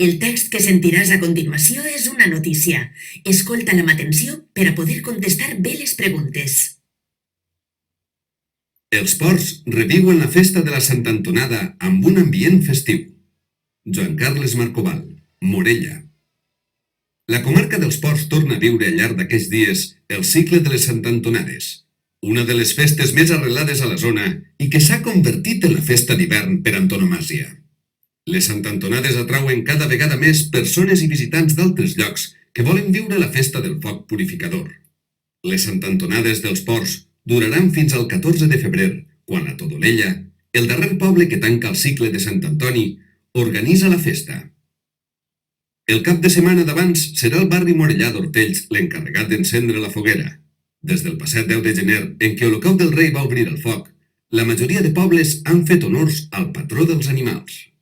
El text que sentiràs a continuació és una notícia. Escolta-la amb atenció per a poder contestar bé les preguntes. Els Ports reviuen la festa de la Sant Antonada amb un ambient festiu. Joan Carles Marcoval, Morella. La comarca dels Ports torna a viure al llarg d'aquests dies el cicle de les Sant Antonades, una de les festes més arrelades a la zona i que s'ha convertit en la festa d'hivern per antonomàsia. Les Sant Antonades atrauen cada vegada més persones i visitants d'altres llocs que volen viure la festa del foc purificador. Les Sant Antonades dels Ports duraran fins al 14 de febrer, quan la Todolella, el darrer poble que tanca el cicle de Sant Antoni, organitza la festa. El cap de setmana d'abans serà el barri morellà d'Hortells l'encarregat d'encendre la foguera. Des del passat 10 de gener, en què Olocau del Rei va obrir el foc, la majoria de pobles han fet honors al patró dels animals.